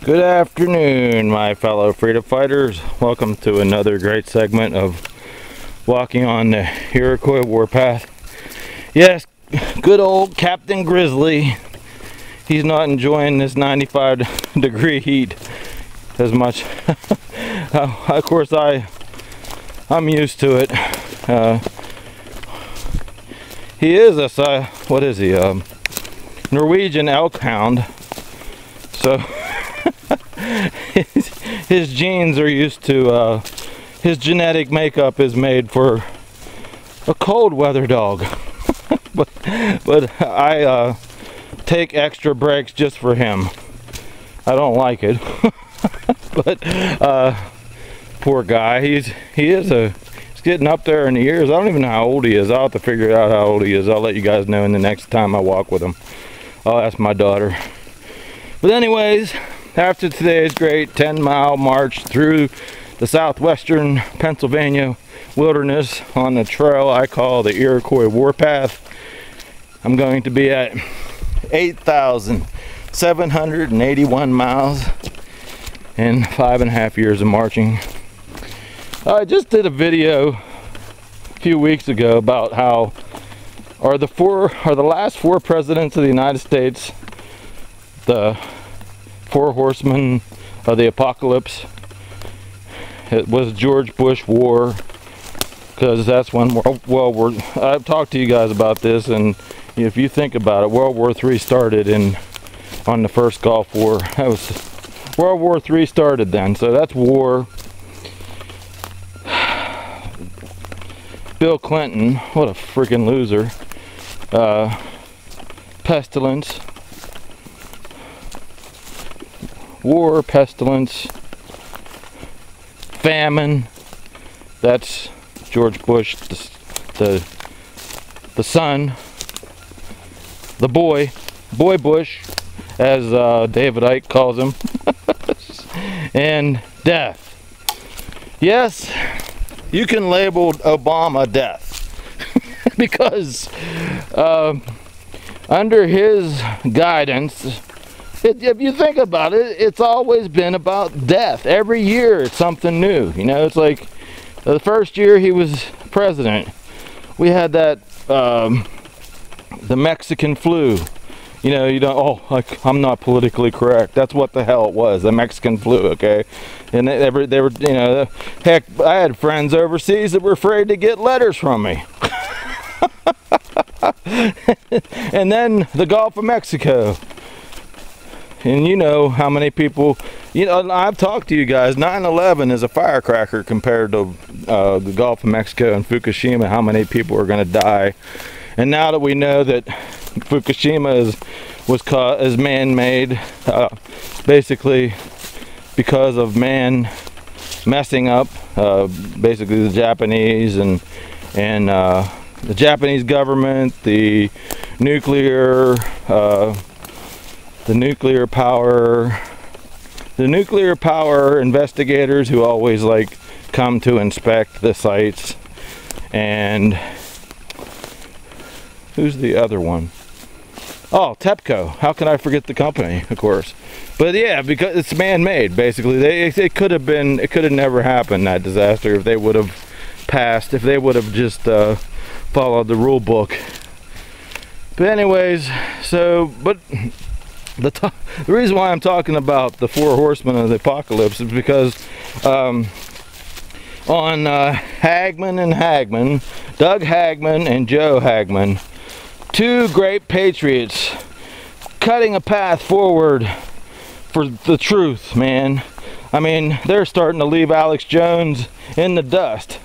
Good afternoon, my fellow freedom fighters. Welcome to another great segment of walking on the Iroquois warpath. Yes, good old Captain Grizzly. He's not enjoying this 95-degree heat as much. Of course, I'm used to it. He is a what is he? Norwegian elk hound. So. his genes are used to, his genetic makeup is made for a cold weather dog. but I take extra breaks just for him. I don't like it. But poor guy, he's getting up there in the years. I don't even know how old he is. I'll have to figure out how old he is. I'll let you guys know in the next time I walk with him. I'll ask my daughter. But anyways, after today's great 10-mile march through the southwestern Pennsylvania wilderness on the trail I call the Iroquois warpath, I'm going to be at 8,781 miles in 5.5 years of marching. I just did a video a few weeks ago about how the last 4 presidents of the United States, the 4 horsemen of the apocalypse. It was George Bush war, because that's when I've talked to you guys about this, and if you think about it, World War III started on the first Gulf War. That was World War III started then, so that's war. Bill Clinton, what a freaking loser. Pestilence. War, pestilence, famine. That's George Bush, the son, the boy Bush, as David Icke calls him, and death. Yes, you can label Obama death because under his guidance, if you think about it, it's always been about death. Every year it's something new. You know, it's like the first year he was president, we had that, the Mexican flu. You know, I'm not politically correct. That's what the hell it was, the Mexican flu, okay? And they were, you know, heck, I had friends overseas that were afraid to get letters from me. And then the Gulf of Mexico. And you know how many people, you know, I've talked to you guys, 9/11 is a firecracker compared to the Gulf of Mexico and Fukushima, how many people are going to die. And now that we know that Fukushima is man-made, basically because of man messing up, basically the Japanese and the Japanese government, the nuclear power investigators who always like come to inspect the sites, and who's the other one? Oh, TEPCO. How can I forget the company, of course. But yeah, because it's man-made, basically. It could have never happened, that disaster, if they would have passed, if they would have just followed the rule book. But anyways, but the reason why I'm talking about the 4 horsemen of the apocalypse is because on Hagman and Hagman, Doug Hagman and Joe Hagman, 2 great patriots cutting a path forward for the truth, man. I mean, they're starting to leave Alex Jones in the dust.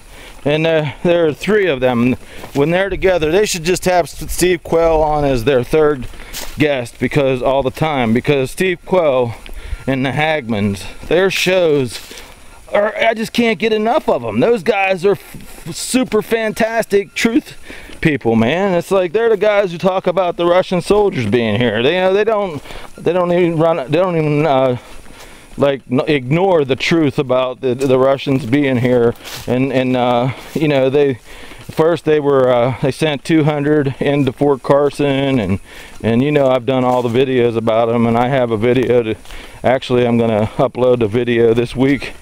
And there are 3 of them. When they're together, they should just have Steve Quayle on as their 3rd guest, because Steve Quayle and the Hagmans, their shows I just can't get enough of them. Those guys are super fantastic truth people, man. It's like they're the guys who talk about the Russian soldiers being here. They don't even like ignore the truth about the Russians being here, and you know, First they sent 200 into Fort Carson, and you know I've done all the videos about them, and I have a video to, actually I'm going to upload a video this week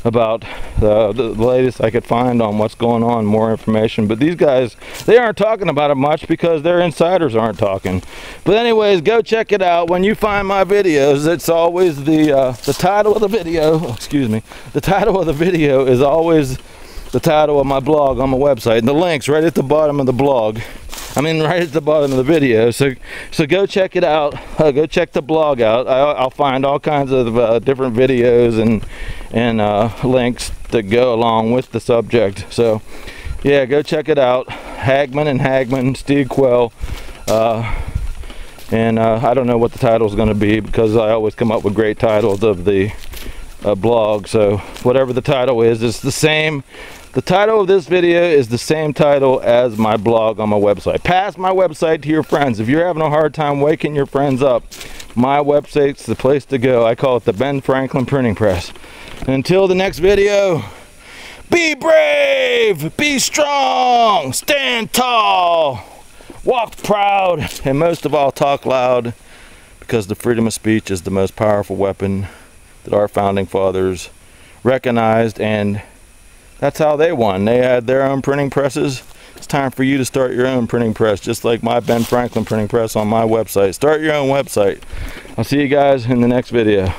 about the latest I could find on what's going on, more information. But these guys, they aren't talking about it much because their insiders aren't talking. But anyways, go check it out. When you find my videos, it's always the title of the video, excuse me, the title of the video is always the title of my blog on my website, and the link's right at the bottom of the blog. I mean, right at the bottom of the video. So go check it out. Go check the blog out. I'll find all kinds of different videos and links that go along with the subject. So yeah, go check it out. Hagman and Hagman, Steve Quayle. And I don't know what the title is going to be, because I always come up with great titles of the blog. So whatever the title is, it's the same. The title of this video is the same title as my blog on my website. Pass my website to your friends. If you're having a hard time waking your friends up, my website's the place to go. I call it the Ben Franklin Printing Press. And until the next video, be brave, be strong, stand tall, walk proud, and most of all, talk loud, because the freedom of speech is the most powerful weapon that our founding fathers recognized, and that's how they won. They had their own printing presses. It's time for you to start your own printing press, just like my Ben Franklin Printing Press on my website. Start your own website. I'll see you guys in the next video.